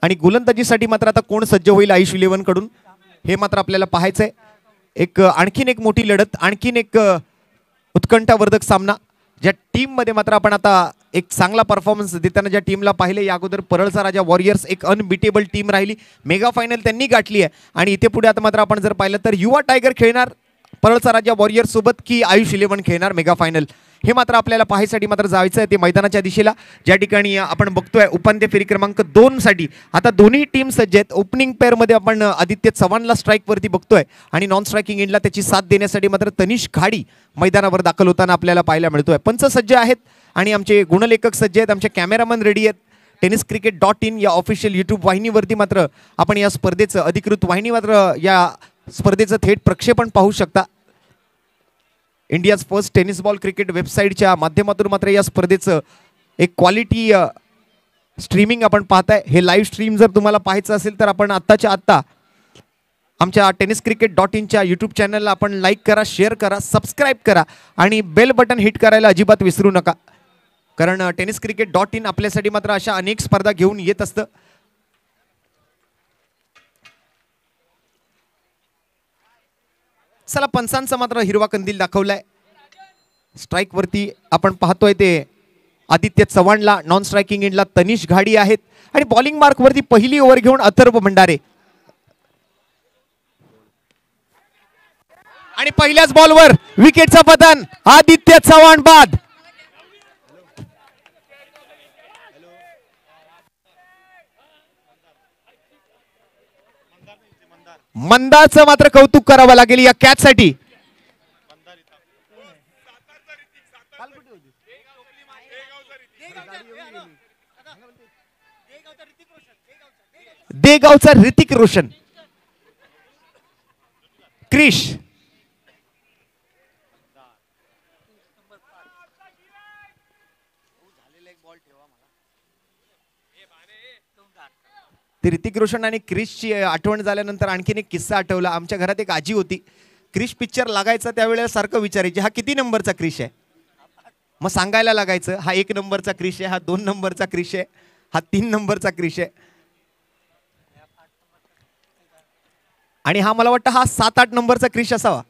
आणि गोलंदाजीसाठी मात्र आता कोण सज्ज होईल आयुष 11 कडून हे मात्र आपल्याला पाहायचंय। आणखीन एक मोठी लढत, आणखीन एक उत्कंठावर्धक सामना, ज्या टीम मध्ये मात्र आपण आता एक चांगला परफॉर्मन्स देताना ज्या टीमला पाहिले, या अगोदर परळचा राजा वॉरियर्स एक अनबिटेबल टीम राहिली, मेगा फायनल त्यांनी गाठली आहे आणि इथे पुढे आता मात्र आपण जर पाहिलं तर युवा टायगर खेळणार परळचा राजा वॉरियर्स सोबत की आयुष 11 खेळणार मेगा फायनल, हे मात्र आपल्याला पाहायसाठी मात्र जायचं आहे ते मैदानाच्या दिशेला, ज्या ठिकाणी आपण बघतोय उपांत्य फेरी क्रमांक 2 साठी आता दोन्ही टीम सज्ज आहेत। ओपनिंग पेअर मध्ये आपण आदित्य चव्हाणला स्ट्राईक वरती बघतोय आणि नॉन स्ट्रायकिंग एंडला त्याची साथ देण्यासाठी मात्र तनिष घाडी मैदानावर दाखल होताना आपल्याला पाहायला मिळतोय। पंच सज्ज आहेत आणि आमचे गुणलेखक सज्ज आहेत, आमचे कॅमेरामन रेडी आहेत। tenniscricket.in या ऑफिशियल यूट्यूब वाहिनीवरती मात्र आपण या स्पर्धेचं अधिकृत वाहिनी मात्र या स्पर्धेचं थेट प्रक्षेपण पाहू शकता। India's first tennis ball cricket वेबसाईटच्या माध्यमातून मात्र या स्पर्धेचं एक क्वालिटी स्ट्रीमिंग आपण पाहताय। हे लाईव्ह स्ट्रीम जर तुम्हाला पाहायचं असेल तर आपण आत्ताच्या आत्ता आमच्या tenniscricket.in च्या यूट्यूब चॅनलला आपण लाईक करा, शेअर करा, सबस्क्राईब करा आणि बेल बटन हिट करायला अजिबात विसरू नका, कारण tenniscricket.in आपल्यासाठी मात्र अशा अनेक स्पर्धा घेऊन येत असतं। चला पंचांचा मात्र हिरवा कंदील दाखवलाय। स्ट्राइक वरती आपण पाहतोय ते आदित्य चव्हाणला, नॉन स्ट्रायकिंग एंडला तनिष घाडी आहेत आणि बॉलिंग मार्क वरती पहिली ओव्हर घेऊन अथर्व भंडारे आणि पहिल्याच बॉलवर विकेटचा पतन, आदित्य चव्हाण बाद। मंदाचं मात्र कौतुक करावं लागेल या कॅच साठी। देगावचा ऋतिक रोशन, क्रिश ते ऋतिक रोशन आणि क्रिशची आठवण झाल्यानंतर आणखीन एक किस्सा आठवला। आमच्या घरात एक आजी होती, क्रिश पिक्चर लागायचा त्यावेळेला सारखं विचारायची हा किती नंबरचा क्रिश आहे, मग सांगायला लागायचं हा 1 नंबरचा क्रिश आहे, हा 2 नंबरचा क्रिश आहे, हा 3 नंबरचा क्रिश आहे आणि हा मला वाटतं हा 7-8 नंबरचा क्रिश असावा।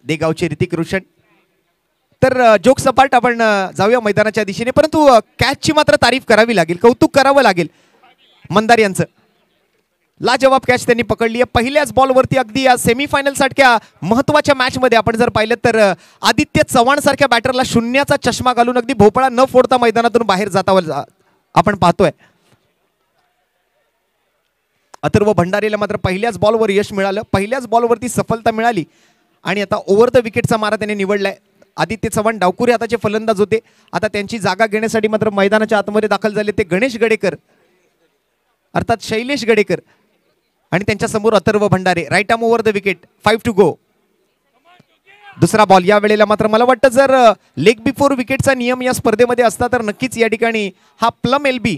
देगावचे ऋतिक रोशन। तर जोक सपाट आपण जाऊया मैदानाच्या दिशेने, परंतु कॅचची मात्र तारीफ करावी लागेल, कौतुक करावं लागेल मंदार यांचं। लाजवाब कॅच त्यांनी पकडली आहे पहिल्याच बॉलवरती। अगदी या सेमीफायनल सारख्या महत्वाच्या मॅच मध्ये आपण जर पाहिलं तर आदित्य चव्हाण सारख्या बॅटरला शून्याचा चष्मा घालून अगदी भोपळा न फोडता मैदानातून बाहेर जाता आपण पाहतोय। अथर्व भंडारेला मात्र पहिल्याच बॉलवर यश मिळालं, पहिल्याच बॉलवरती सफलता मिळाली आणि आता ओव्हर द विकेटचा मारा त्याने निवडलाय। आदित्य चव्हाण डावखुरी हाताचे फलंदाज होते, आता त्यांची जागा घेण्यासाठी मात्र मैदानाच्या आतमध्ये दाखल झाले ते गणेश गडेकर अर्थात शैलेश गडेकर आणि त्यांच्या समोर Atharva Bhandare. Right arm over the wicket, 5 to go. दुसरा बॉल या वेळेला मात्र मला वाटतं जर लेग बिफोर विकेटचा नियम या स्पर्धेमध्ये असता तर नक्कीच या ठिकाणी हा प्लम LB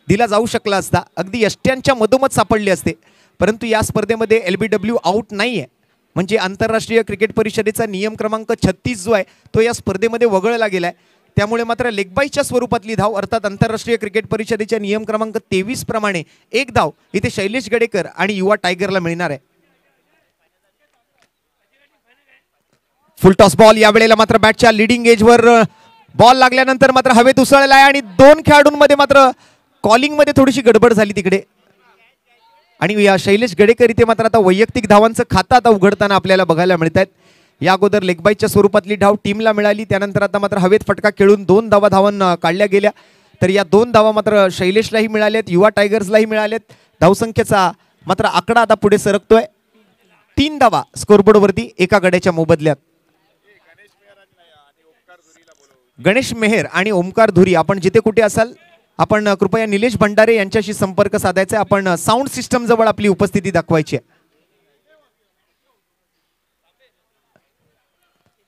दिला जाऊ शकला असता, अगदी यष्ट्यांच्या मधोमध सापडले असते, परंतु या स्पर्धेमध्ये LBW आउट नाहीये, म्हणजे आंतरराष्ट्रीय क्रिकेट परिषदेचा नियम क्रमांक 36 जो आहे तो या स्पर्धेमध्ये वगळला गेलाय। त्यामुळे मात्र लेगबाईच्या स्वरूपातली धाव अर्थात आंतरराष्ट्रीय क्रिकेट परिषदेच्या नियम क्रमांक 23 प्रमाणे 1 धाव इथे शैलेश गडेकर आणि युवा टायगरला मिळणार आहे। फुल टॉस बॉल या वेळेला मात्र बॅटच्या लीडिंग एजवर बॉल लागल्यानंतर मात्र हवेत उसळला आहे आणि 2 खेळाडूंमध्ये मात्र कॉलिंग मध्ये थोडीशी गडबड झाली तिकडे आणि या शैलेश गडेकर इथे मात्र आता वैयक्तिक धावांचं खातं आता उघडताना आपल्याला बघायला मिळत आहेत। या अगोदर लेगबाईच्या स्वरूपातली धाव टीमला मिळाली, त्यानंतर आता मात्र हवेत फटका खेळून 2 धावा काढल्या गेल्या, तर या 2 धावा मात्र शैलेशलाही मिळाल्यात, युवा टायगर्सलाही मिळाल्यात। धावसंख्येचा मात्र आकडा आता पुढे सरकतोय, 3 धावा स्कोरबोर्डवरती एका गड्याच्या मोबदल्यात। गणेश मेहर आणि ओमकार धुरी आपण जिथे कुठे असाल आपण कृपया निलेश भंडारे यांच्याशी संपर्क साधायचा, आपण साऊंड सिस्टम जवळ आपली उपस्थिती दाखवायची आहे।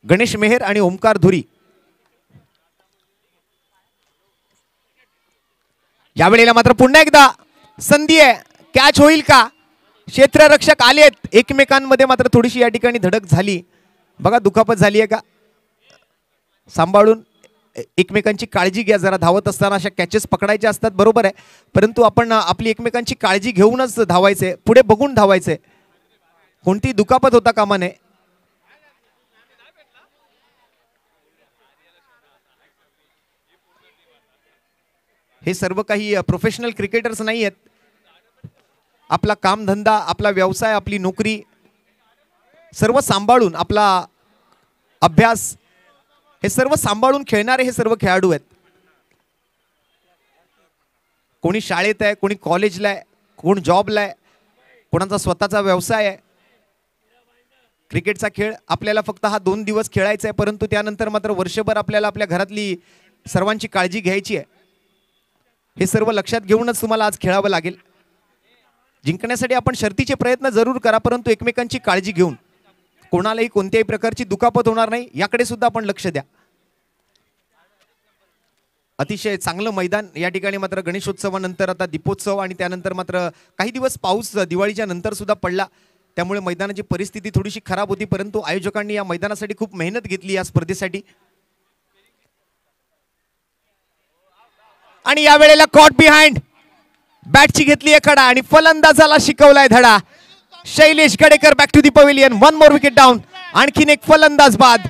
गणेश मेहर आणि ओमकार धुरी यावेळेला मात्र पुन्हा एकदा संधी आहे, कॅच होईल का? क्षेत्ररक्षक आलेत एकमेकांमध्ये, मात्र थोडीशी या ठिकाणी धडक झाली, बघा दुखापत झाली आहे का? सांभाळून एकमेकांची काळजी घ्या जरा धावत असताना, अशा कॅचेस पकडायच्या असतात बरोबर आहे, परंतु आपण आपली एकमेकांची काळजी घेऊनच धावायचे, पुढे बघून धावायचे, कोणती दुखापत होता कामा नये. हे सर्व काही प्रोफेशनल क्रिकेटर्स नाही आहेत. आपला कामधंदा, आपला व्यवसाय, आपली नोकरी सर्व सांभाळून, आपला अभ्यास हे सर्व सांभाळून खेळणारे हे सर्व खेळाडू आहेत. कोणी शाळेत आहे, कोणी कॉलेजला आहे, कोण जॉबला आहे, कोणाचा स्वतःचा व्यवसाय आहे. क्रिकेटचा खेळ आपल्याला फक्त हा 2 दिवस खेळायचा आहे, परंतु त्यानंतर मात्र वर्षभर आपल्याला आपल्या घरातली सर्वांची काळजी घ्यायची आहे. हे सर्व लक्षात घेऊनच तुम्हाला आज खेळावं लागेल. जिंकण्यासाठी आपण शर्तीचे प्रयत्न जरूर करा, परंतु एकमेकांची काळजी घेऊन, कोणालाही कोणत्याही प्रकारची दुखापत होणार नाही याकडे सुद्धा आपण लक्ष द्या. अतिशय चांगलं मैदान या ठिकाणी. मात्र गणेशोत्सवानंतर आता दीपोत्सव आणि त्यानंतर मात्र काही दिवस पाऊस दिवाळीच्या नंतर सुद्धा पडला, त्यामुळे मैदानाची परिस्थिती थोडीशी खराब होती, परंतु आयोजकांनी या मैदानासाठी खूप मेहनत घेतली या स्पर्धेसाठी. आणि या वेळेला कॉट बिहाइंड बॅटची घेतली आहे कडा आणि फलंदाजाला शिकवलाय धडा. Shailesh Gadekar back to the pavilion. 1 more wicket down. आणखीन एक फलंदाज बाद.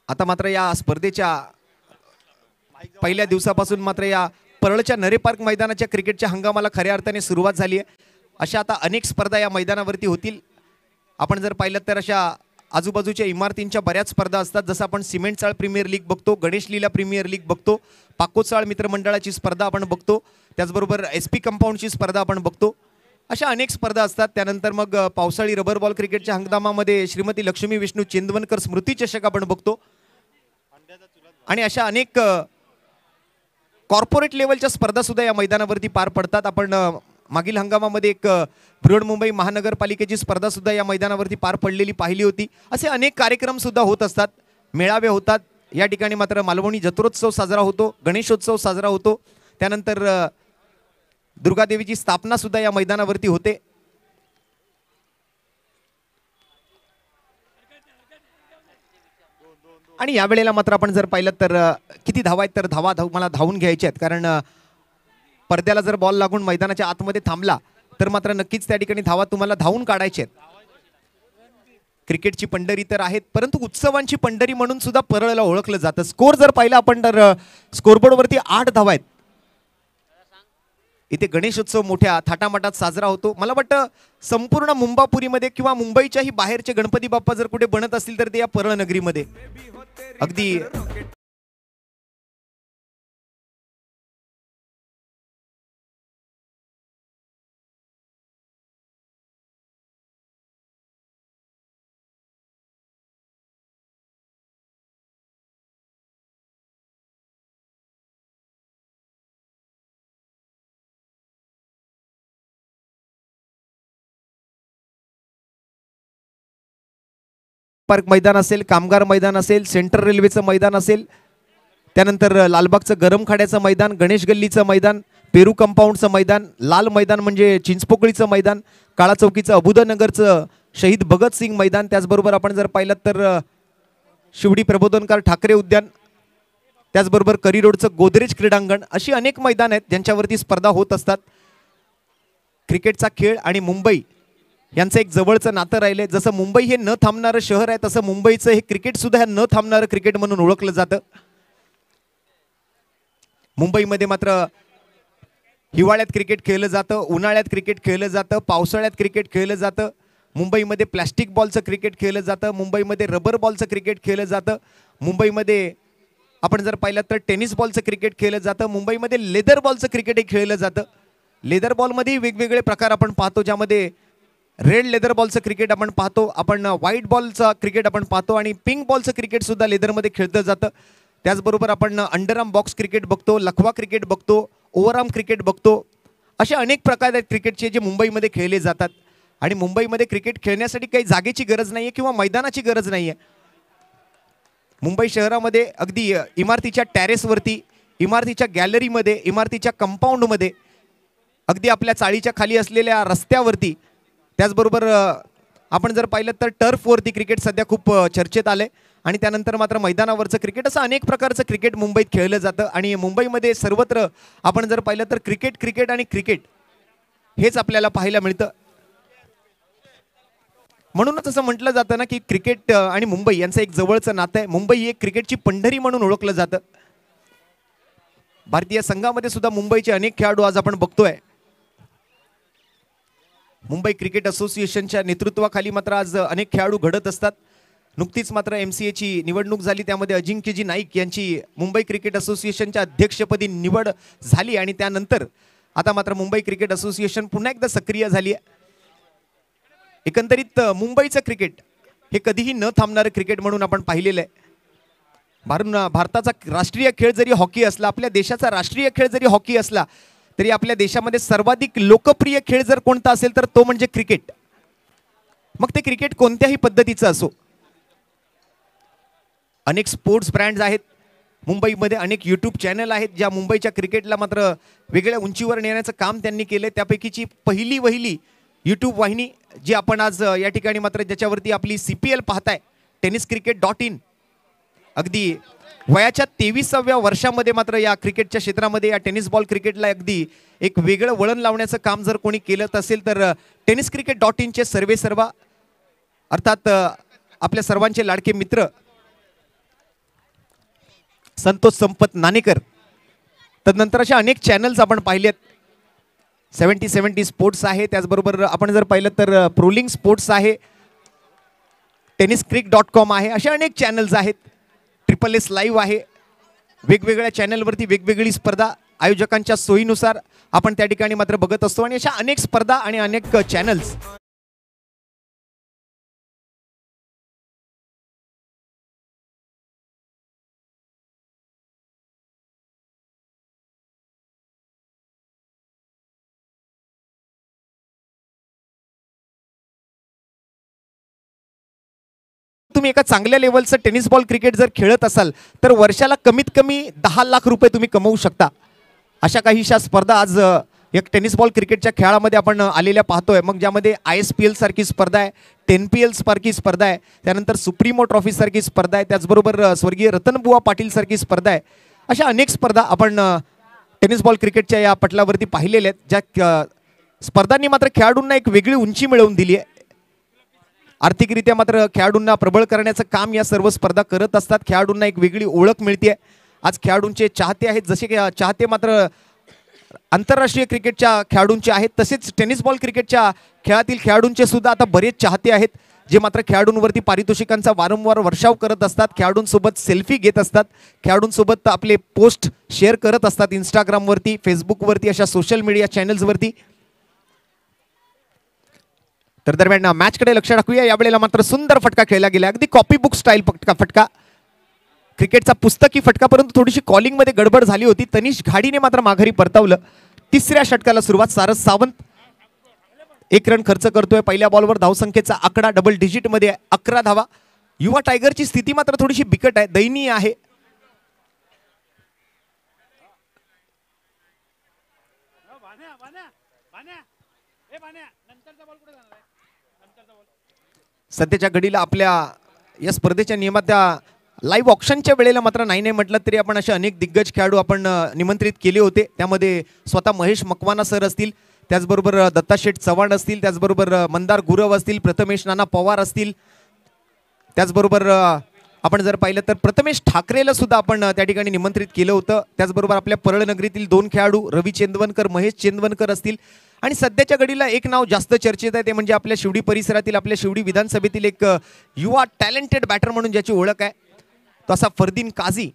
आता मात्र या स्पर्धेच्या पहिल्या दिवसापासून मात्र या परळच्या नरे पार्क मैदानाच्या क्रिकेटच्या हंगामाला खऱ्या अर्थाने सुरुवात झाली आहे. अशा आता अनेक स्पर्धा या मैदानावरती होतील. आपण जर पाहिलं तर अशा आजूबाजूच्या इमारतींच्या बऱ्याच स्पर्धा असतात, जसं आपण सिमेंट चाळ प्रीमियर लीग बघतो, गणेश लीला प्रीमियर लीग बघतो, पाकोचाळ मित्रमंडळाची स्पर्धा आपण बघतो, त्याचबरोबर SP कंपाऊंडची स्पर्धा आपण बघतो. अशा अनेक स्पर्धा असतात. त्यानंतर मग पावसाळी रबर बॉल क्रिकेटच्या हंगामामध्ये श्रीमती लक्ष्मी विष्णू चेंदवनकर स्मृती चषक आपण बघतो. आणि अशा अनेक कॉर्पोरेट लेवलच्या स्पर्धा सुद्धा या मैदानावरती पार पडतात. आपण मागील हंगामामध्ये एक बृहन्मुंबई महानगरपालिकेची स्पर्धा सुद्धा या मैदानावरती पार पडलेली पाहिली होती. असे अनेक कार्यक्रम सुद्धा होत असतात, मेळावे होतात. या ठिकाणी मात्र मालवणी जत्रोत्सव साजरा होतो, गणेशोत्सव साजरा होतो, त्यानंतर दुर्गादेवीची स्थापना सुद्धा या मैदानावरती होते. आणि यावेळेला मात्र आपण जर पाहिलं तर किती धावा आहेत तर मला धावून घ्यायचे आहेत, कारण पडद्याला जर बॉल लागून मैदानाच्या आतमध्ये थांबला तर मात्र नक्कीच त्या ठिकाणी धावा तुम्हाला धावून काढायचे आहेत. क्रिकेटची पंढरी तर आहेत, परंतु उत्सवांची पंढरी म्हणून सुद्धा परळला ओळखलं जातं. स्कोर जर पाहिला आपण तर स्कोरबोर्डवरती 8 धावा आहेत. इथे गणेशोत्सव मोठ्या थाटामाटात साजरा होतो. मला वाटतं संपूर्ण मुंबापुरीमध्ये किंवा मुंबईच्याही बाहेरचे गणपती बाप्पा जर कुठे बनत असतील तर ते या परळ नगरीमध्ये अगदी पार्क मैदान असेल, कामगार मैदान असेल, सेंट्रल रेल्वेचं मैदान असेल, त्यानंतर लालबागचं गरमखाड्याचं मैदान, गणेश गल्लीचं मैदान, पेरू कंपाऊंडचं मैदान, लाल मैदान म्हणजे चिंचपोकळीचं मैदान, काळा चौकीचं अबुदनगरचं शहीद भगतसिंग मैदान, त्याचबरोबर आपण जर पाहिलं तर शिवडी प्रबोधनकार ठाकरे उद्यान, त्याचबरोबर करी रोडचं गोदरेज क्रीडांगण, अशी अनेक मैदान आहेत ज्यांच्यावरती स्पर्धा होत असतात. क्रिकेटचा खेळ आणि मुंबई यांचं एक जवळचं नातं राहिले. जसं मुंबई हे न थांबणारं शहर आहे, तसं मुंबईचं हे क्रिकेट सुद्धा हे न थांबणारं क्रिकेट म्हणून ओळखलं जातं. मुंबईमध्ये मात्र हिवाळ्यात क्रिकेट खेळलं जातं, उन्हाळ्यात क्रिकेट खेळलं जातं, पावसाळ्यात क्रिकेट खेळलं जातं. मुंबईमध्ये प्लॅस्टिक बॉलचं क्रिकेट खेळलं जातं, मुंबईमध्ये रबर बॉलचं क्रिकेट खेळलं जातं, मुंबईमध्ये आपण जर पाहिलं तर टेनिस बॉलचं क्रिकेट खेळलं जातं, मुंबईमध्ये लेदर बॉलचं क्रिकेटही खेळलं जातं. लेदर बॉलमध्ये वेगवेगळे प्रकार आपण पाहतो, ज्यामध्ये रेड लेदर बॉलचं क्रिकेट आपण पाहतो, आपण व्हाईट बॉलचं क्रिकेट आपण पाहतो आणि पिंक बॉलचं क्रिकेट सुद्धा लेदरमध्ये खेळलं जातं. त्याचबरोबर आपण अंडरआर्म बॉक्स क्रिकेट बघतो, लखवा क्रिकेट बघतो, ओव्हरआर्म क्रिकेट बघतो. असे अनेक प्रकार आहेत क्रिकेटचे जे मुंबईमध्ये खेळले जातात. आणि मुंबईमध्ये क्रिकेट खेळण्यासाठी काही जागेची गरज नाही आहे किंवा मैदानाची गरज नाही आहे. मुंबई शहरामध्ये अगदी इमारतीच्या टॅरेसवरती, इमारतीच्या गॅलरीमध्ये, इमारतीच्या कंपाऊंडमध्ये, अगदी आपल्या चाळीच्या खाली असलेल्या रस्त्यावरती त्याचबरोबर आपण जर पाहिलं तर टर्फवरती क्रिकेट सध्या खूप चर्चेत आले आणि त्यानंतर मात्र मैदानावरचं क्रिकेट, असं अनेक प्रकारचं क्रिकेट मुंबईत खेळलं जातं आणि मुंबईमध्ये सर्वत्र आपण जर पाहिलं तर क्रिकेट क्रिकेट आणि क्रिकेट हेच आपल्याला पाहायला मिळतं. म्हणूनच असं म्हटलं जातं ना की क्रिकेट आणि मुंबई यांचं एक जवळचं नातं आहे. मुंबई ही एक क्रिकेटची पंढरी म्हणून ओळखलं जातं. भारतीय संघामध्ये सुद्धा मुंबईचे अनेक खेळाडू आज आपण बघतोय. मुंबई क्रिकेट असोसिएशनच्या नेतृत्वाखाली मात्र आज अनेक खेळाडू घडत असतात. नुकतीच मात्र MCAची निवडणूक झाली, त्यामध्ये अजिंक्यजी नाईक यांची मुंबई क्रिकेट असोसिएशनच्या अध्यक्षपदी निवड झाली आणि त्यानंतर आता मात्र मुंबई क्रिकेट असोसिएशन पुन्हा एकदा सक्रिय झाली आहे. एकंदरीत मुंबईचं क्रिकेट हे कधीही न थांबणारं क्रिकेट म्हणून आपण पाहिलेलं आहे. भारताचा राष्ट्रीय खेळ जरी हॉकी असला, आपल्या देशाचा राष्ट्रीय खेळ जरी हॉकी असला, तरी आपल्या देशामध्ये सर्वाधिक लोकप्रिय खेळ जर कोणता असेल तर तो म्हणजे क्रिकेट. मग ते क्रिकेट कोणत्याही पद्धतीचं असो. अनेक स्पोर्ट्स ब्रँड्स आहेत मुंबईमध्ये, अनेक यूट्यूब चॅनल आहेत ज्या मुंबईच्या क्रिकेटला मात्र वेगळ्या उंचीवर नेण्याचं काम त्यांनी केलं. त्यापैकीची पहिली वहिली यूट्यूब वाहिनी जी आपण आज या ठिकाणी मात्र ज्याच्यावरती आपली CPL पाहताय, tenniscricket.in, अगदी वयाच्या 23व्या वर्षामध्ये मात्र या क्रिकेटच्या क्षेत्रामध्ये या टेनिस बॉल क्रिकेटला अगदी एक वेगळं वळण लावण्याचं काम जर कोणी केलं असेल तर tenniscricket.in चे सर्वेसर्वा अर्थात आपल्या सर्वांचे लाडके मित्र संतोष संपत नाणेकर. तदनंतर अशा अनेक चॅनल्स आपण पाहिलेत. 70 स्पोर्ट्स आहे, त्याचबरोबर आपण जर पाहिलं तर प्रोलिंग स्पोर्ट्स आहे, tenniscrick.com आहे, अशा अनेक चॅनल्स आहेत. SSS लाईव्ह आहे. वेगवेगळ्या चॅनलवरती वेगवेगळी स्पर्धा आयोजकांच्या सोयीनुसार आपण त्या ठिकाणी मात्र बघत असतो आणि अशा अनेक स्पर्धा आणि अनेक चॅनल्स तुम्ही एका चांगल्या लेवलचं टेनिस बॉल क्रिकेट जर खेळत असाल तर वर्षाला कमीत कमी 10 लाख रुपये तुम्ही कमवू शकता. अशा काहीशा स्पर्धा आज एक टेनिस बॉल क्रिकेटच्या खेळामध्ये आपण आलेल्या पाहतोय. मग ज्यामध्ये ISPL सारखी स्पर्धा आहे, 10PL सारखी स्पर्धा आहे, त्यानंतर सुप्रीमो ट्रॉफी सारखी स्पर्धा आहे, त्याचबरोबर स्वर्गीय रतनबुवा पाटील सारखी स्पर्धा आहे. अशा अनेक स्पर्धा आपण टेनिस बॉल क्रिकेटच्या या पटलावरती पाहिलेल्या आहेत, ज्या स्पर्धांनी मात्र खेळाडूंना एक वेगळी उंची मिळवून दिली आहे. आर्थिकरित्या मात्र खेळाडूंना प्रबळ करण्याचं काम या सर्व स्पर्धा करत असतात. खेळाडूंना एक वेगळी ओळख मिळते. आज खेळाडूंचे चाहते आहेत, जसे की चाहते मात्र आंतरराष्ट्रीय क्रिकेटच्या खेळाडूंचे आहेत, तसेच टेनिस बॉल क्रिकेटच्या खेळातील खेळाडूंचे सुद्धा आता बरेच चाहते आहेत, जे मात्र खेळाडूंवरती पारितोषिकांचा वारंवार वर्षाव करत असतात, खेळाडूंसोबत सेल्फी घेत असतात, खेळाडूंसोबत आपले पोस्ट शेअर करत असतात इंस्टाग्रामवरती, फेसबुकवरती, अशा सोशल मीडिया चॅनल्सवरती. तर दरम्यान मॅचकडे लक्ष टाकूया. यावेळेला मात्र सुंदर फटका खेळला गेला, अगदी कॉपी बुक स्टाईल फटका, क्रिकेटचा पुस्तकी फटका, परंतु थोडीशी कॉलिंगमध्ये गडबड झाली होती. तनिष घाडीने मात्र माघारी परतावलं. तिसऱ्या षटकाला सुरुवात. सारस सावंत 1 रन खर्च करतोय. पहिल्या बॉलवर धावसंख्येचा आकडा डबल डिजिटमध्ये 11 धावा. युवा टायगरची स्थिती मात्र थोडीशी बिकट आहे, दयनीय आहे. सध्याच्या घडीला आपल्या या स्पर्धेच्या नियमात लाईव्ह ऑप्शनच्या वेळेला मात्र नाही म्हटलं तरी आपण असे अनेक दिग्गज खेळाडू आपण निमंत्रित केले होते. त्यामध्ये स्वतः महेश मकवाना सर असतील, त्याचबरोबर दत्ताशेठ चव्हाण असतील, त्याचबरोबर मंदार गुरव असतील, प्रथमेश नाना पवार असतील, त्याचबरोबर आपण जर पाहिलं तर प्रथमेश ठाकरेला सुद्धा आपण त्या ठिकाणी निमंत्रित केलं होतं. त्याचबरोबर आपल्या परळ नगरीतील 2 खेळाडू रवी चेंदवनकर, महेश चेंदवनकर असतील. आणि सध्याच्या घडीला एक नाव जास्त चर्चेत आहे, ते म्हणजे आपल्या शिवडी परिसरातील, आपल्या शिवडी विधानसभेतील एक युवा टॅलेंटेड बॅटर म्हणून ज्याची ओळख आहे, तो असा फरदीन काझी.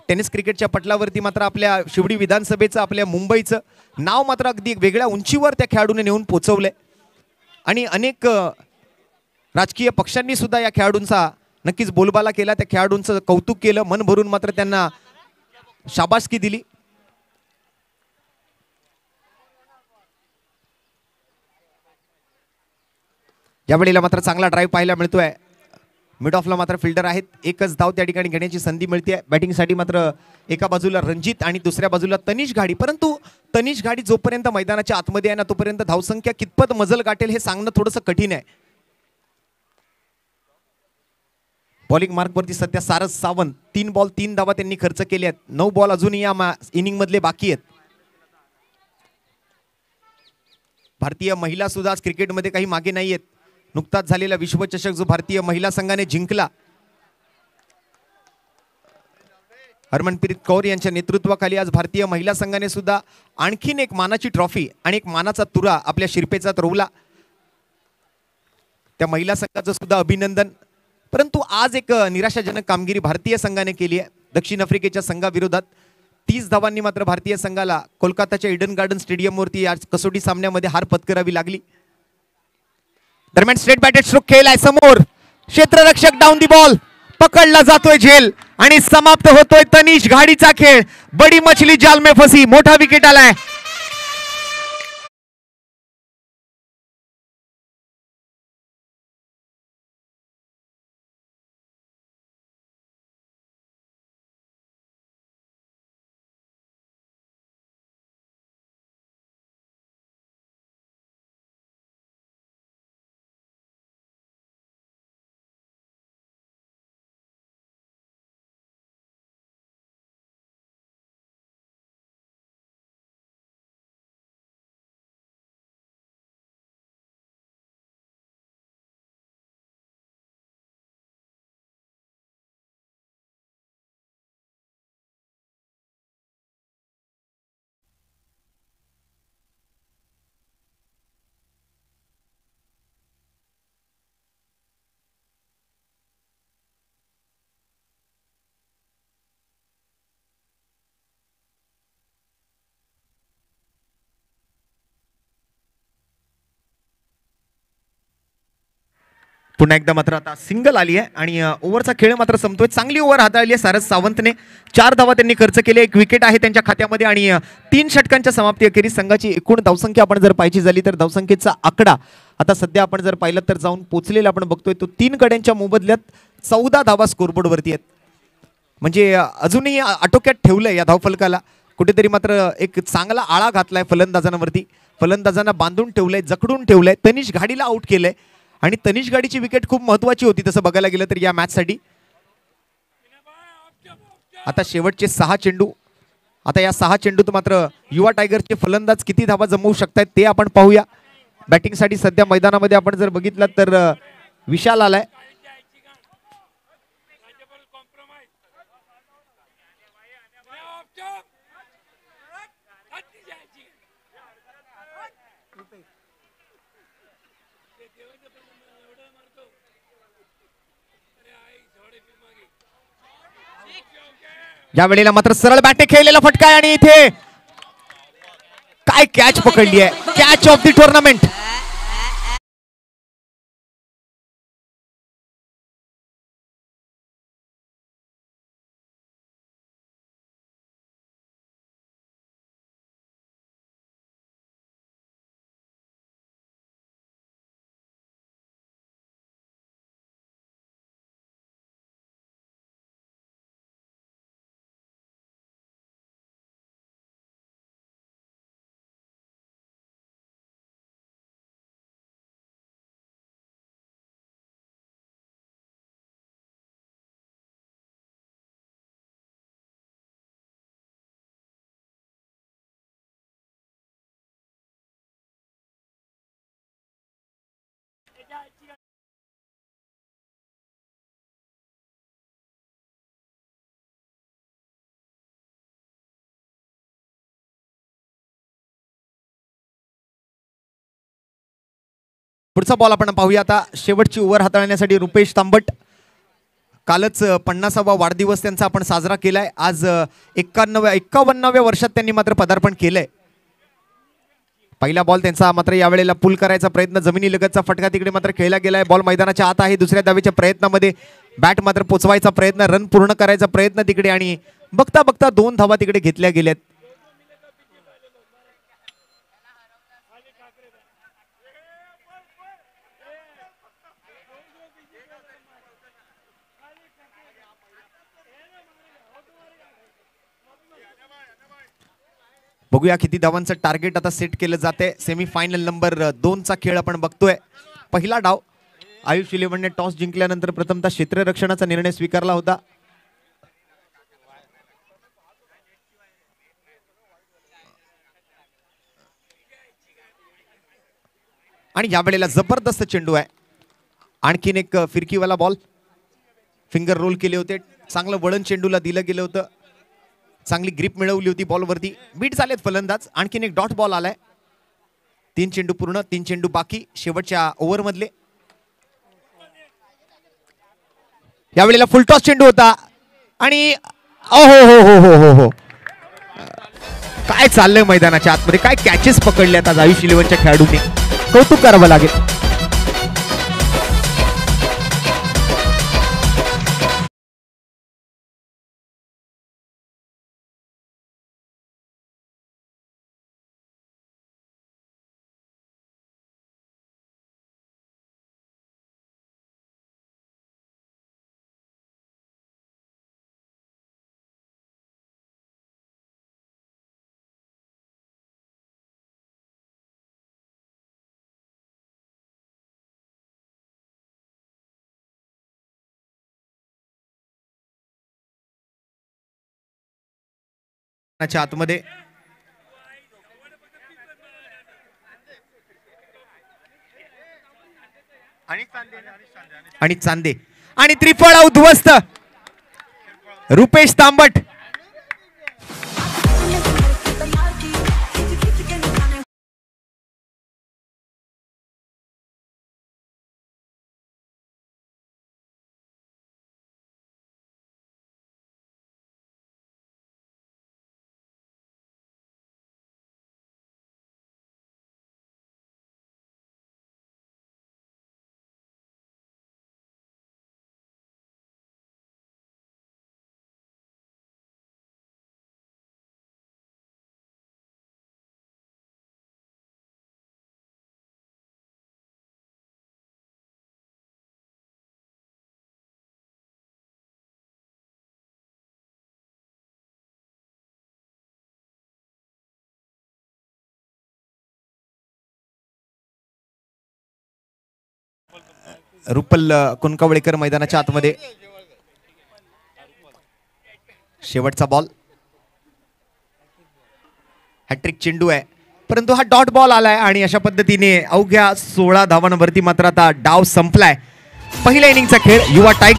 टेनिस क्रिकेटच्या पटलावरती मात्र आपल्या शिवडी विधानसभेचं, आपल्या मुंबईचं नाव मात्र अगदी वेगळ्या उंचीवर त्या खेळाडूने नेऊन पोहोचवलंय. आणि अनेक राजकीय पक्षांनी सुद्धा या खेळाडूंचा नक्कीच बोलबाला केला, त्या खेळाडूंचं कौतुक केलं, मन भरून मात्र त्यांना शाबासकी दिली. यावेळेला मात्र चांगला ड्राईव्ह पाहायला मिळतोय. मिड ऑफला मात्र फिल्डर आहेत. एकच धाव त्या ठिकाणी घेण्याची संधी मिळते. बॅटिंगसाठी मात्र एका बाजूला रणजित आणि दुसऱ्या बाजूला तनिष घाडी. परंतु तनिष घाडी जोपर्यंत मैदानाच्या आतमध्ये आहे ना तोपर्यंत धावसंख्या कितपत मजल गाठेल हे सांगणं थोडंसं कठीण आहे. बॉलिंग मार्कवरती सध्या सारस सावंत 3 बॉल 3 धावा त्यांनी खर्च केले आहेत. 9 बॉल अजूनही या इनिंग मधले बाकी आहेत. भारतीय महिला सुद्धा आज क्रिकेटमध्ये काही मागे नाही आहेत. नुकताच झालेला विश्वचषक जो भारतीय महिला संघाने जिंकला, हरमनप्रीत कौर यांच्या नेतृत्वाखाली आज भारतीय महिला संघाने सुद्धा आणखीन एक मानाची ट्रॉफी आणि एक मानाचा तुरा आपल्या शिरपेचात रोवला. त्या महिला संघाचं सुद्धा अभिनंदन. परंतु आज एक निराशाजनक कामगिरी भारतीय संघाने केली आहे दक्षिण आफ्रिकेच्या संघाविरोधात. 30 धावांनी मात्र भारतीय संघाला कोलकाताच्या ईडन गार्डन स्टेडियमवरती आज कसोटी सामन्यामध्ये हार पत्करावी लागली. दरम्यान स्ट्रेट बॅटेड स्ट्रोक खेळलाय समोर, क्षेत्ररक्षक डाऊन दी बॉल, पकडला जातोय झेल आणि समाप्त होतोय तनिष घाडीचा खेळ. बडी मछली जाल में फसी, मोठा विकेट आलाय. पुन्हा एकदा मात्र आता सिंगल आली आहे आणि ओव्हरचा खेळ मात्र संपतोय. चांगली ओव्हर हाताळली आहे सारस सावंतने. 4 धावा त्यांनी खर्च केले, 1 विकेट आहे त्यांच्या खात्यामध्ये आणि 3 षटकांच्या समाप्ती अखेरीस संघाची एकूण धावसंख्या आपण जर पाहायची झाली तर धावसंख्येचा आकडा आता सध्या आपण जर पाहिलं तर जाऊन पोचलेला आपण बघतोय तो 3 गड्यांच्या मोबदल्यात 14 धावा स्कोरबोर्ड वरती आहेत. म्हणजे अजूनही आटोक्यात ठेवलंय या धावफलकाला. कुठेतरी मात्र एक चांगला आळा घातलाय फलंदाजांवरती. फलंदाजांना बांधून ठेवलंय, जखडून ठेवलंय. तनिष घाडीला आउट केलंय आणि तनिष घाडीची विकेट खूप महत्वाची होती तसं बघायला गेलं तर या मॅच साठी. आता शेवटचे 6 चेंडू. आता या 6 चेंडूत मात्र युवा टायगरचे फलंदाज किती धावा जमवू शकतात ते आपण पाहूया. बॅटिंग साठी सध्या मैदानामध्ये आपण जर बघितलं तर विशाल आलाय. या वेळेला मात्र सरळ बॅटे खेळलेला फटका आहे आणि इथे काय कॅच पकडली आहे, कॅच ऑफ द टुर्नामेंट. पुढचा बॉल आपण पाहूया आता. शेवटची ओव्हर हाताळण्यासाठी रुपेश तांबट. कालच 50वा वाढदिवस त्यांचा आपण साजरा केलाय. आज 51व्या वर्षात त्यांनी मात्र पदार्पण केलंय. पहिला बॉल त्यांचा मात्र यावेळेला पुल करायचा प्रयत्न, जमिनी लगतचा फटका तिकडे मात्र खेळला गेलाय. बॉल मैदानाच्या आत आहे. दुसऱ्या धावेच्या प्रयत्नामध्ये बॅट मात्र पोचवायचा प्रयत्न, रन पूर्ण करायचा प्रयत्न तिकडे आणि बघता बघता 2 धावा तिकडे घेतल्या गेल्यात. बघूया किती धावांचं टार्गेट आता सेट केलं जाते. सेमीफायनल नंबर 2चा खेळ आपण बघतोय. पहिला डाव आयुष इलेव्हनने टॉस जिंकल्यानंतर प्रथमतः क्षेत्ररक्षणाचा निर्णय स्वीकारला होता. आणि यावेळेला जबरदस्त चेंडू आहे. आणखीन एक फिरकीवाला बॉल, फिंगर रोल केले होते, चांगलं वळण चेंडूला दिलं गेलं होतं, चांगली ग्रिप मिळवली होती बॉलवरती. बीट झालेत फलंदाज. आणखीन एक डॉट बॉल आलाय. 3 चेंडू पूर्ण, 3 चेंडू बाकी शेवटच्या ओव्हर मधले. यावेळेला फुलटॉस चेंडू होता आणि हो हो हो हो हो हो काय चाललंय मैदानाच्या आतमध्ये, काय कॅचेस पकडल्यात आज आयुष इलेव्हनच्या खेळाडूंनी, कौतुक करावं लागेल. आतमध्ये आणि चांदे आणि त्रिफळ उद्ध्वस्त रुपेश तांबट. रुपल कुनकावळेकर मैदानाच्या आतमध्ये. शेवटचा बॉल, हॅट्रिक चेंडू आहे परंतु हा डॉट बॉल आलाय आणि अशा पद्धतीने अवघ्या 16 धावांवरती मात्र आता डाव संपलाय. पहिल्या इनिंगचा खेळ युवा टायगर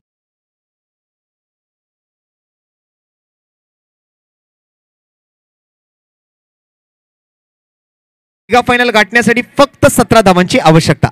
फायनल गाठण्यासाठी फक्त 17 धावांची आवश्यकता.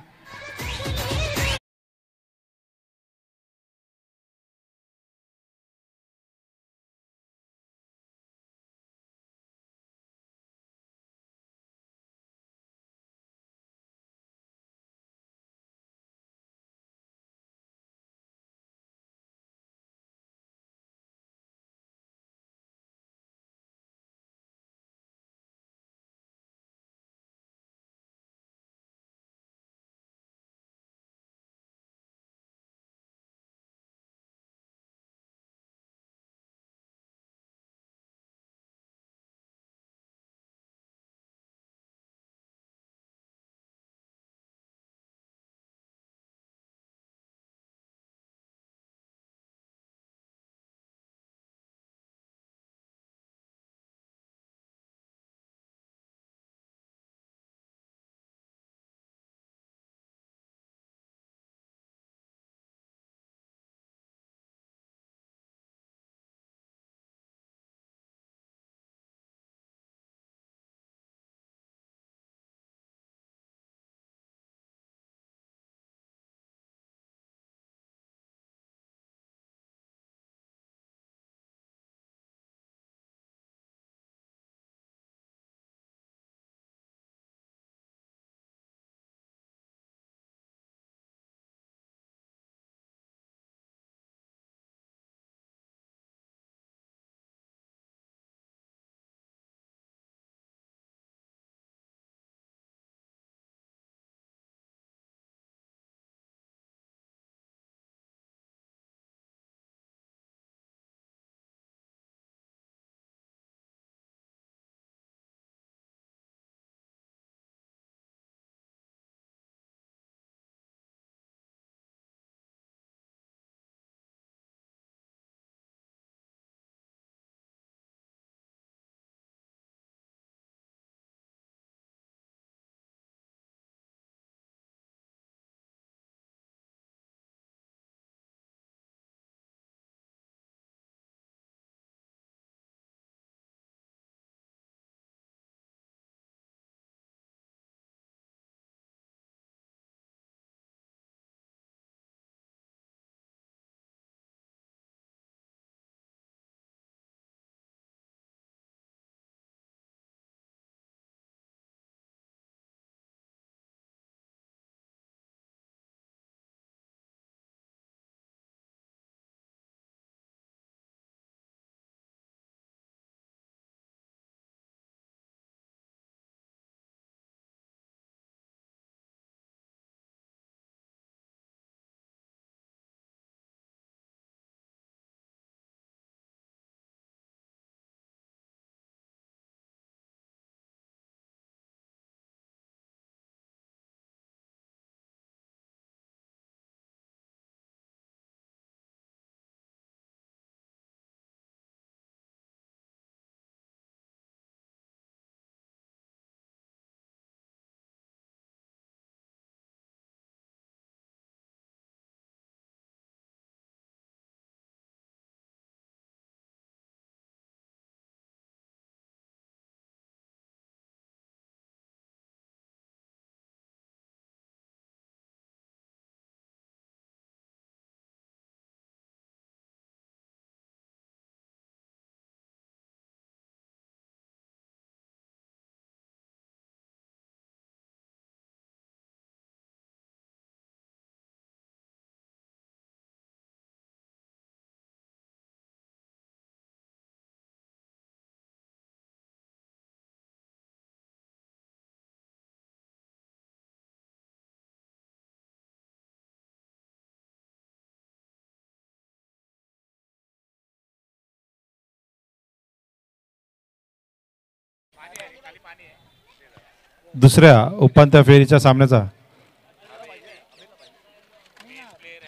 दुसऱ्या उपांत्य फेरीच्या सामन्याचा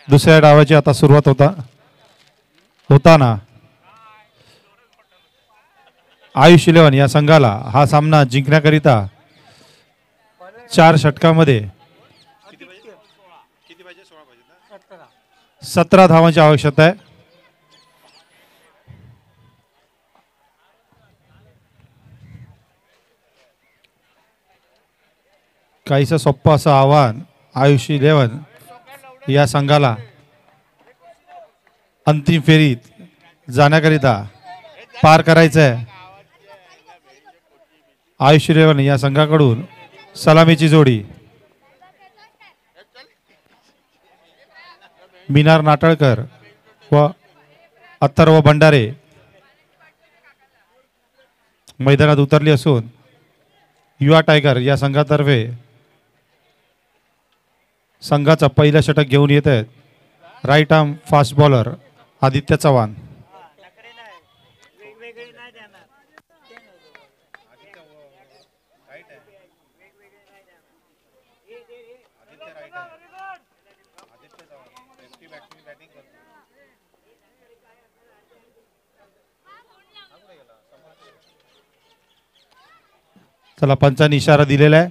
दुसऱ्या डावाची आता सुरुवात होताना आयुष 11 या संघाला हा सामना जिंकण्याकरिता 4 षटकामध्ये 17 धावांची आवश्यकता आहे. काहीसं सोप्पं असं आव्हान आयुष 11 या संघाला अंतिम फेरीत जाण्याकरिता पार करायचं आहे. आयुष 11 या संघाकडून सलामीची जोडी मिनार नाटळकर व अथर्व भंडारे मैदानात उतरली असून युवा टायगर या संघातर्फे संघाचा पहिला षटक घेऊन येत आहेत right arm fast bowler Aditya Chavan. चला पंचांनी इशारा दिलेला आहे.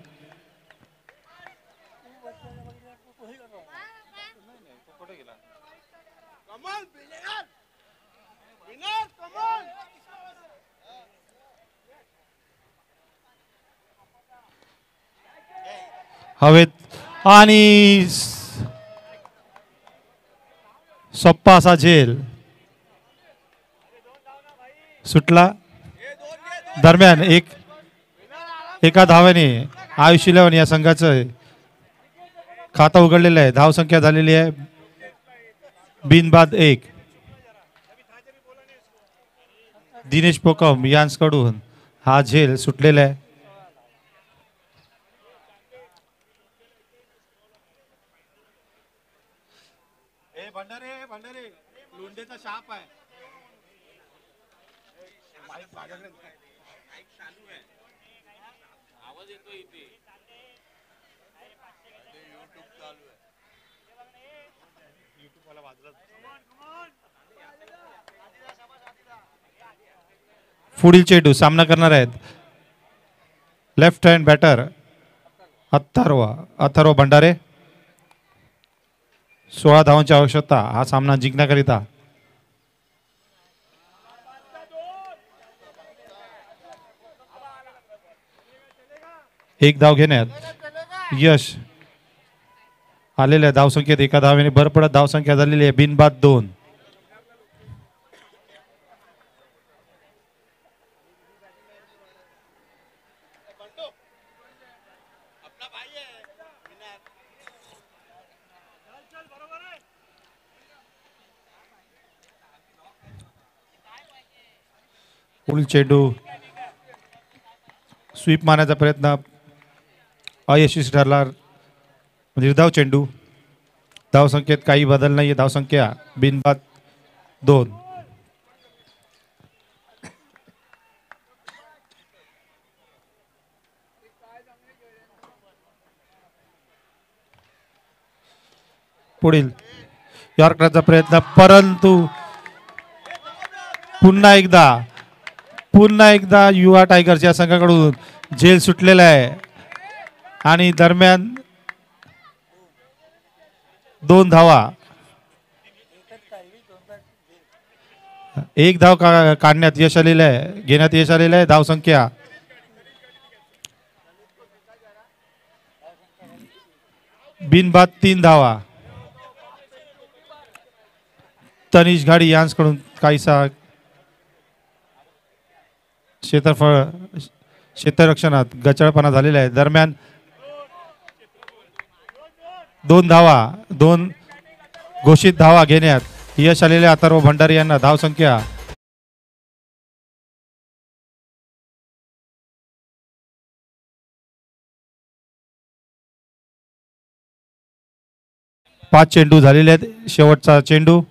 हवेत आणि सोप्पा असा झेल सुटला. दरम्यान एका धाव्याने आयुष 11 या संघाचं खातं उघडलेलं आहे. धावसंख्या झालेली आहे बिनबाद 1. दिनेश पोकम यांच्याकडून हा झेल सुटलेला आहे. पुढील चेंडू सामना करणार आहेत left hand batter Atharva Bhandare. 16 धावांची आवश्यकता हा सामना जिंकण्याकरिता. एक धाव घेण्यात यश आलेल्या धावसंख्येत एका धावेने भर पडत धावसंख्या झालेली आहे बिनबाद 2. पुढील चेंडू स्वीप मारण्याचा प्रयत्न अयशस्वी ठरला. निर्धाव चेंडू. धावसंख्येत काही बदल नाही. धावसंख्या बिनबाद 2. पुढील यॉर्करचा प्रयत्न परंतु पुन्हा एकदा युवा टायगर्स या संघाकडून झेल सुटलेला आहे आणि दरम्यान 2 धावा. एक धाव काढण्यात यश आलेलं आहे घेण्यात यश आलेलं आहे. धावसंख्या बिनबाद 3 धावा. तनिष घाडी यांच्याकडून काहीसा क्षेत्ररक्षणात गचाळपणा झालेला आहे. दरम्यान 2 धावा 2 घोषित धावा घेण्यात यश आलेल्या अथर्व भंडारी यांना. धावसंख्या पाच चेंडू झालेले आहेत. शेवटचा चेंडू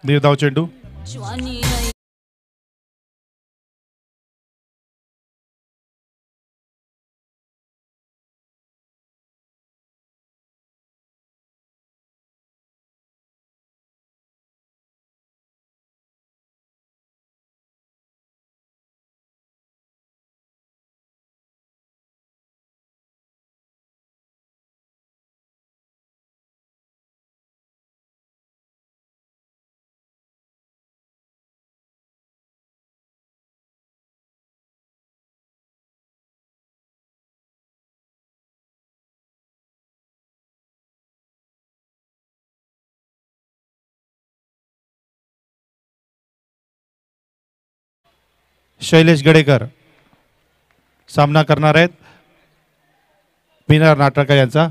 निर्धाव चेंडू. शैलेश गडेकर सामना करणार आहेत मिनार नाटकर यांचा.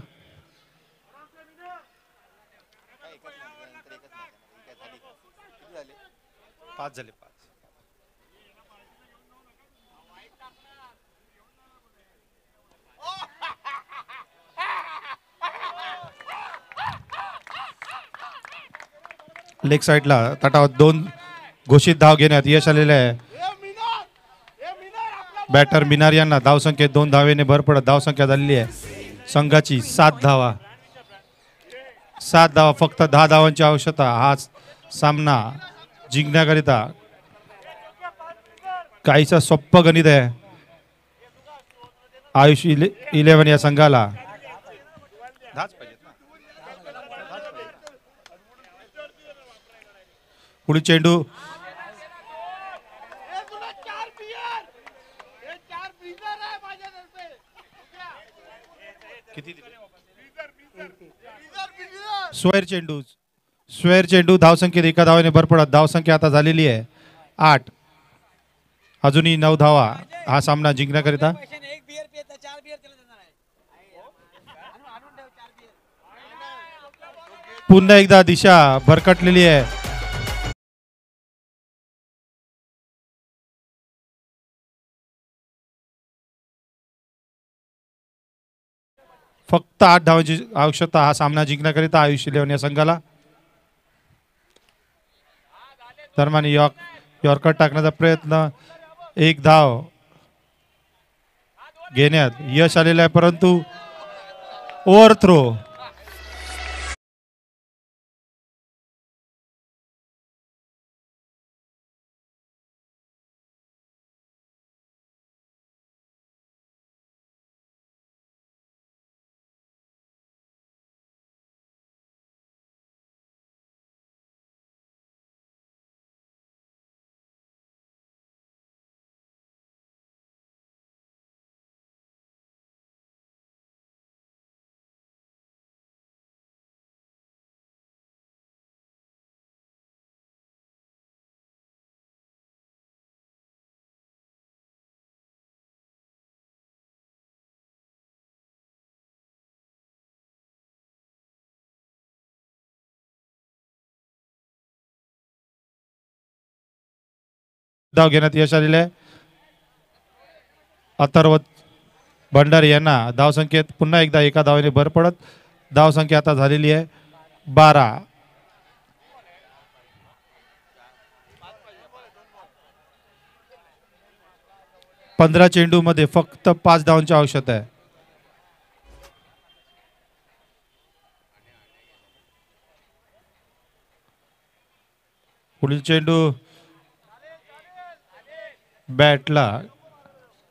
पाच झाले. लेग साइडला तटावर 2 घोषित धाव घेण्यात यश आलेले आहे. बॅटर मिनार यांना धावसंख्येत 2 धावेने भर पडत धावसंख्या झालेली आहे संघाची 7 धावा. 7 धावा, फक्त 10 धावांची आवश्यकता. हा सामना जिंकण्याकरिता काहीसा सोप्प गणित आहे आयुष 11 या संघाला. पुढील चेंडू स्वेअर चेंडू धावसंख्येत 1 धावेने भर पडत धावसंख्या आता झालेली आहे 8. अजूनही 9 धावा हा सामना जिंकण्याकरिता. पुन्हा एकदा दिशा भरकटलेली आहे. फक्त 8 धावांची आवश्यकता हा सामना जिंकण्याकरिता आयुष 11 या संघाला. दरम्यान यॉर्कर टाकण्याचा प्रयत्न, 1 धाव घेण्यात यश आलेलं आहे परंतु ओव्हर थ्रो. धाव घेण्यात यश आलेले आहे. अथर्व भंडारी यांना धावसंख्येत पुन्हा एकदा 1 धावेने भर पडत धावसंख्या आता झालेली आहे 12. पंधरा चेंडू मध्ये फक्त 5 धावांची आवश्यकता आहे. पुढील चेंडू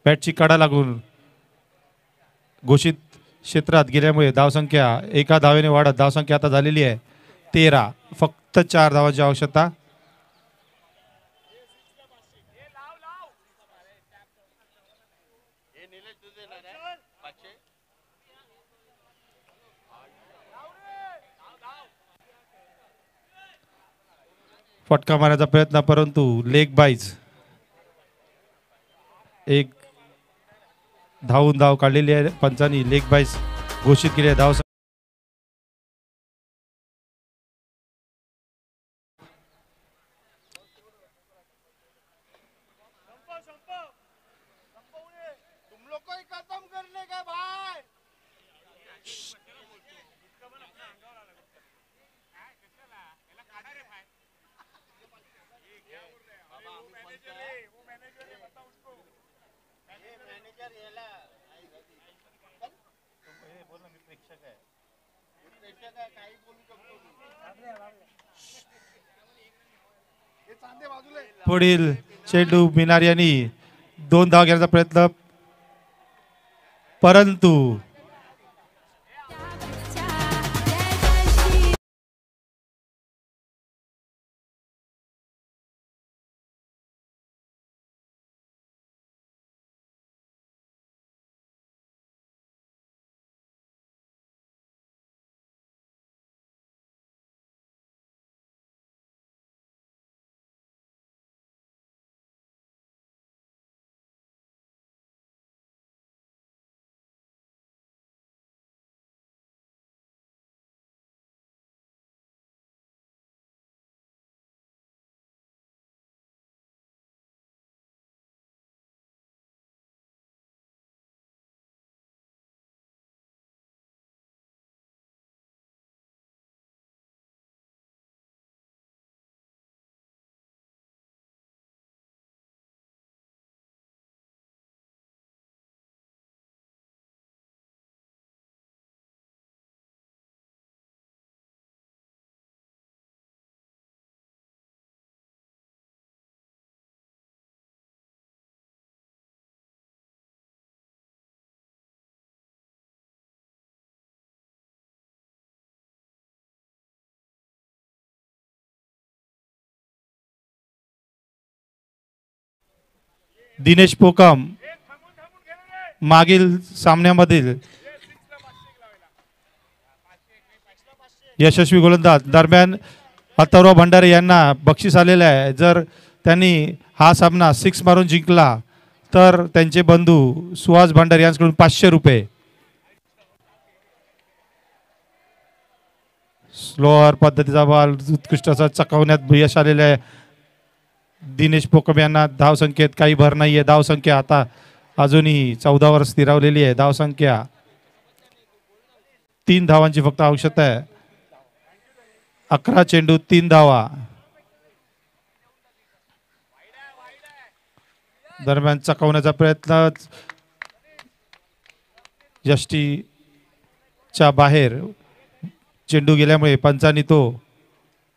बॅटची कडा लागून घोषित क्षेत्रात गेल्यामुळे धावसंख्या 1 धावेने वाढत धावसंख्या आता झालेली आहे 13. फक्त 4 धावांची आवश्यकता. फटका मारण्याचा प्रयत्न परंतु लेग बाईज. 1 धाव काढलेली आहे पंचांनी. लेग बाईज घोषित केली आहे. धाव पुढील चेंडू मिनार यांनी 2 धाव घेण्याचा प्रयत्न, परंतु दिनेश पोकम मागील सामन्यामधील यशस्वी गोलंदाज. दरम्यान अथर्व भंडारे यांना बक्षीस आलेले आहे. जर त्यांनी हा सामना 6 मारून जिंकला तर त्यांचे बंधू सुहास भंडारे यांच्याकडून 500 रुपये. स्लोअर पद्धतीचा बॉल उत्कृष्ट असा चकवण्यात यश आलेले आहे. दिनेश पोकम यांना धावसंख्येत काही भर नाहीये. धावसंख्या आता अजूनही 14 वर स्थिरावलेली आहे. धावसंख्या 3 धावांची फक्त आवश्यकता आहे. 11 चेंडू 3 धावा. दरम्यान चकवण्याचा प्रयत्न, यष्टीच्या बाहेर चेंडू गेल्यामुळे पंचांनी तो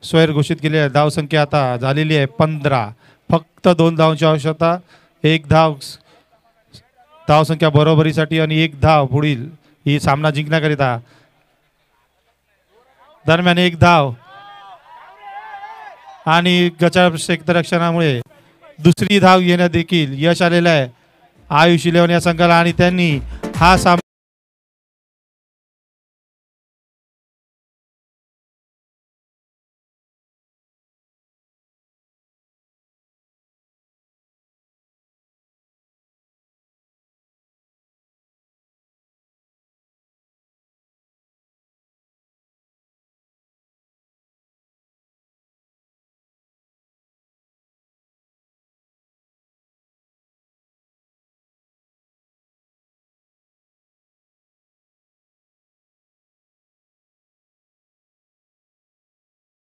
स्वैर घोषित केले आहे. धावसंख्या आता झालेली आहे 15. फक्त 2 धावांची आवश्यकता. 1 धाव धावसंख्या बरोबरीसाठी आणि 1 धाव पुढील ही सामना जिंकण्याकरिता. दरम्यान 1 धाव आणि गचाळ क्षेत्ररक्षणामुळे दुसरी धाव घेण्यात देखील यश आलेलं आहे आयुष 11 या संघाला आणि त्यांनी हा सामना